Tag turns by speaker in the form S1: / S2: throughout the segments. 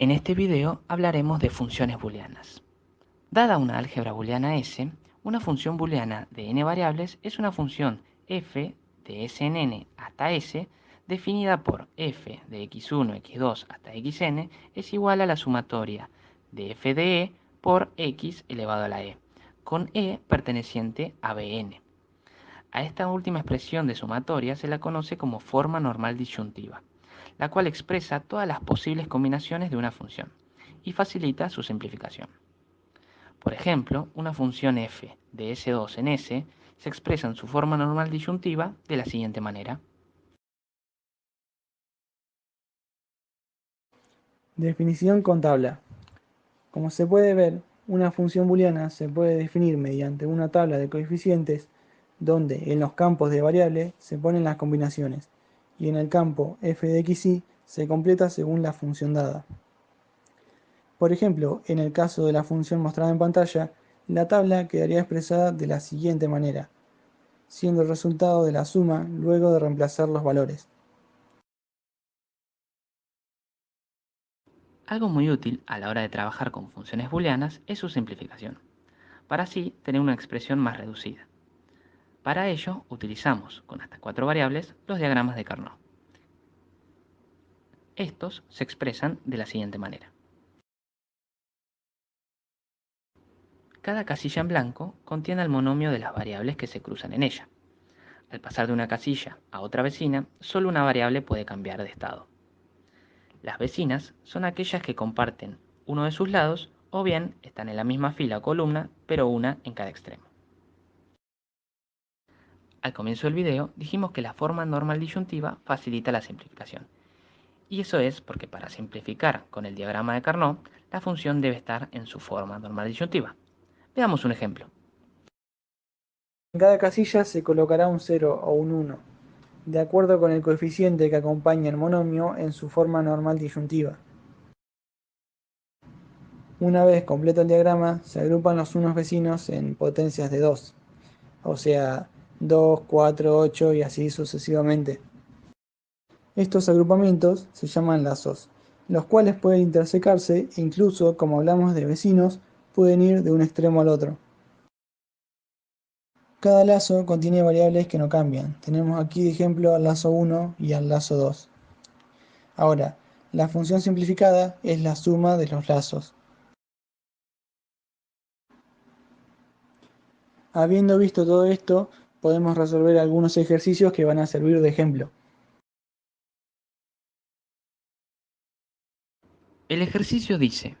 S1: En este video hablaremos de funciones booleanas. Dada una álgebra booleana S, una función booleana de n variables es una función f de s en n hasta s definida por f de x1, x2 hasta xn es igual a la sumatoria de f de e por x elevado a la e, con e perteneciente a Bn. A esta última expresión de sumatoria se la conoce como forma normal disyuntiva, la cual expresa todas las posibles combinaciones de una función y facilita su simplificación. Por ejemplo, una función f de S2 en S se expresa en su forma normal disyuntiva de la siguiente manera.
S2: Definición con tabla. Como se puede ver, una función booleana se puede definir mediante una tabla de coeficientes donde en los campos de variable se ponen las combinaciones y en el campo f de xy se completa según la función dada. Por ejemplo, en el caso de la función mostrada en pantalla, la tabla quedaría expresada de la siguiente manera, siendo el resultado de la suma luego de reemplazar los valores.
S1: Algo muy útil a la hora de trabajar con funciones booleanas es su simplificación, para así tener una expresión más reducida. Para ello, utilizamos, con hasta 4 variables, los diagramas de Carnot. Estos se expresan de la siguiente manera. Cada casilla en blanco contiene el monomio de las variables que se cruzan en ella. Al pasar de una casilla a otra vecina, solo una variable puede cambiar de estado. Las vecinas son aquellas que comparten uno de sus lados o bien están en la misma fila o columna, pero una en cada extremo. Al comienzo del video dijimos que la forma normal disyuntiva facilita la simplificación. Y eso es porque para simplificar con el diagrama de Carnot, la función debe estar en su forma normal disyuntiva. Veamos un ejemplo.
S2: En cada casilla se colocará un 0 o un 1, de acuerdo con el coeficiente que acompaña el monomio en su forma normal disyuntiva. Una vez completo el diagrama, se agrupan los unos vecinos en potencias de 2, o sea, 2, 4, 8 y así sucesivamente. Estos agrupamientos se llaman lazos, los cuales pueden intersecarse e incluso, como hablamos de vecinos, pueden ir de un extremo al otro. Cada lazo contiene variables que no cambian. Tenemos aquí de ejemplo al lazo 1 y al lazo 2. Ahora, la función simplificada es la suma de los lazos. Habiendo visto todo esto, podemos resolver algunos ejercicios que van a servir de ejemplo.
S1: El ejercicio dice: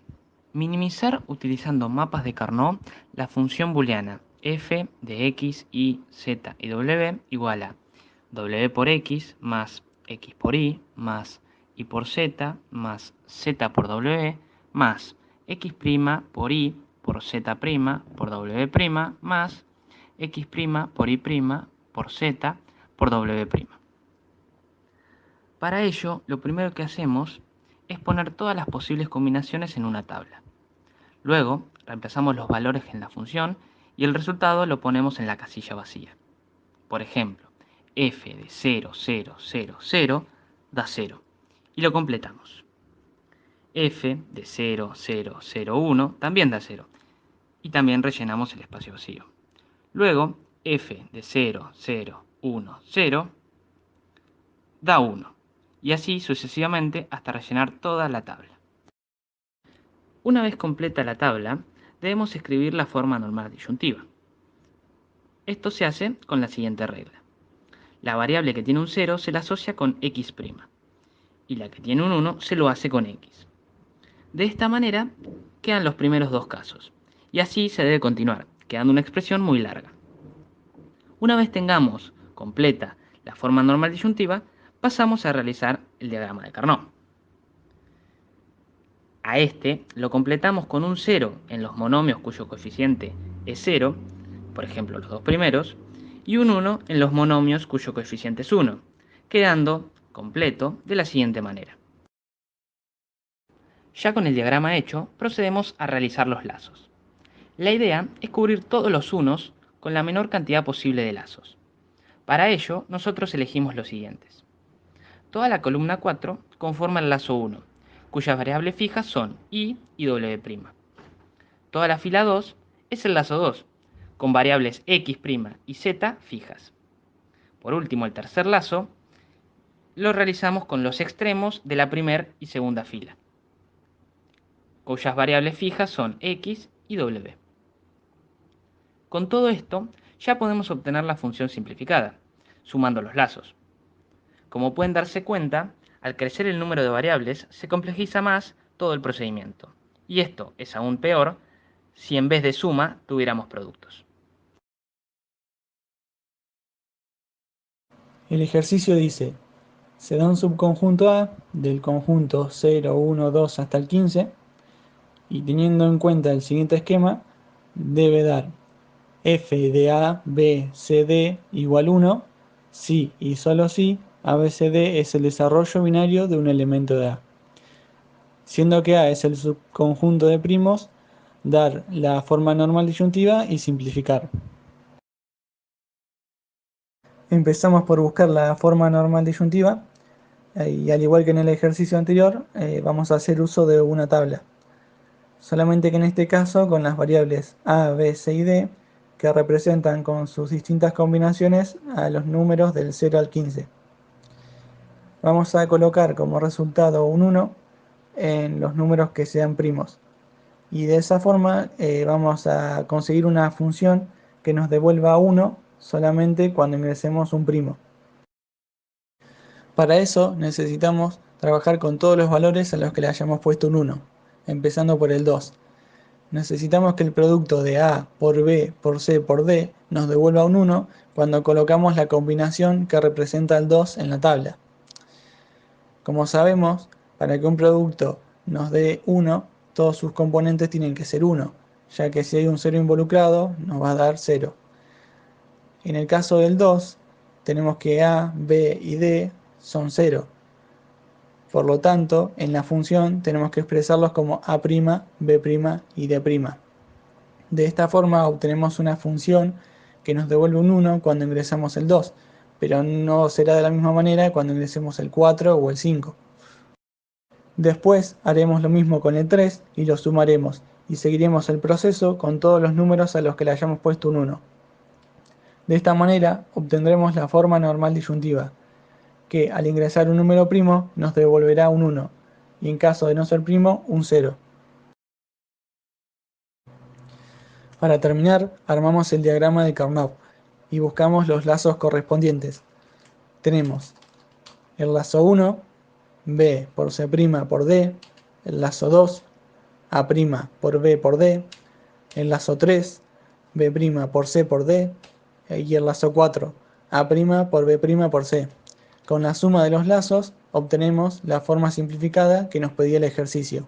S1: minimizar utilizando mapas de Carnot la función booleana f de x, y, z y w igual a w por x más x por y más y por z más z por w más x' por y por z' por w' más x' por y' por z por w'. Para ello, lo primero que hacemos es poner todas las posibles combinaciones en una tabla. Luego, reemplazamos los valores en la función y el resultado lo ponemos en la casilla vacía. Por ejemplo, f de 0, 0, 0, 0 da 0 y lo completamos. F de 0, 0, 0, 1 también da 0 y también rellenamos el espacio vacío. Luego, f de 0, 0, 1, 0 da 1 y así sucesivamente hasta rellenar toda la tabla. Una vez completa la tabla, debemos escribir la forma normal disyuntiva. Esto se hace con la siguiente regla. La variable que tiene un 0 se la asocia con x' y la que tiene un 1 se lo hace con x. De esta manera quedan los primeros dos casos, y así se debe continuar, quedando una expresión muy larga. Una vez tengamos completa la forma normal disyuntiva, pasamos a realizar el diagrama de Carnot. A este lo completamos con un 0 en los monomios cuyo coeficiente es 0, por ejemplo los dos primeros, y un 1 en los monomios cuyo coeficiente es 1, quedando completo de la siguiente manera. Ya con el diagrama hecho, procedemos a realizar los lazos. La idea es cubrir todos los unos con la menor cantidad posible de lazos. Para ello, nosotros elegimos los siguientes. Toda la columna 4 conforma el lazo 1, cuyas variables fijas son I y W'. Toda la fila 2 es el lazo 2, con variables X' y Z fijas. Por último, el tercer lazo lo realizamos con los extremos de la primera y segunda fila, cuyas variables fijas son X y W. Con todo esto, ya podemos obtener la función simplificada, sumando los lazos. Como pueden darse cuenta, al crecer el número de variables, se complejiza más todo el procedimiento. Y esto es aún peor si en vez de suma tuviéramos productos.
S2: El ejercicio dice, se da un subconjunto A del conjunto 0, 1, 2 hasta el 15 y teniendo en cuenta el siguiente esquema, debe dar f de A, B, C, D igual 1 si y solo si A, B, C, D es el desarrollo binario de un elemento de A. Siendo que A es el subconjunto de primos, dar la forma normal disyuntiva y simplificar. Empezamos por buscar la forma normal disyuntiva y al igual que en el ejercicio anterior vamos a hacer uso de una tabla. Solamente que en este caso con las variables A, B, C y D que representan con sus distintas combinaciones a los números del 0 al 15. Vamos a colocar como resultado un 1 en los números que sean primos. Y de esa forma vamos a conseguir una función que nos devuelva 1 solamente cuando ingresemos un primo. Para eso necesitamos trabajar con todos los valores a los que le hayamos puesto un 1, empezando por el 2. Necesitamos que el producto de A por B por C por D nos devuelva un 1 cuando colocamos la combinación que representa el 2 en la tabla. Como sabemos, para que un producto nos dé 1, todos sus componentes tienen que ser 1, ya que si hay un 0 involucrado nos va a dar 0. En el caso del 2, tenemos que A, B y D son 0. Por lo tanto, en la función tenemos que expresarlos como A', B' y D'. De esta forma obtenemos una función que nos devuelve un 1 cuando ingresamos el 2, pero no será de la misma manera cuando ingresemos el 4 o el 5. Después haremos lo mismo con el 3 y lo sumaremos, y seguiremos el proceso con todos los números a los que le hayamos puesto un 1. De esta manera obtendremos la forma normal disyuntiva, que al ingresar un número primo nos devolverá un 1, y en caso de no ser primo, un 0. Para terminar, armamos el diagrama de Carnot y buscamos los lazos correspondientes. Tenemos el lazo 1, B por C' por D, el lazo 2, A' por B por D, el lazo 3, B' por C por D, y el lazo 4, A' por B' por C. Con la suma de los lazos obtenemos la forma simplificada que nos pedía el ejercicio.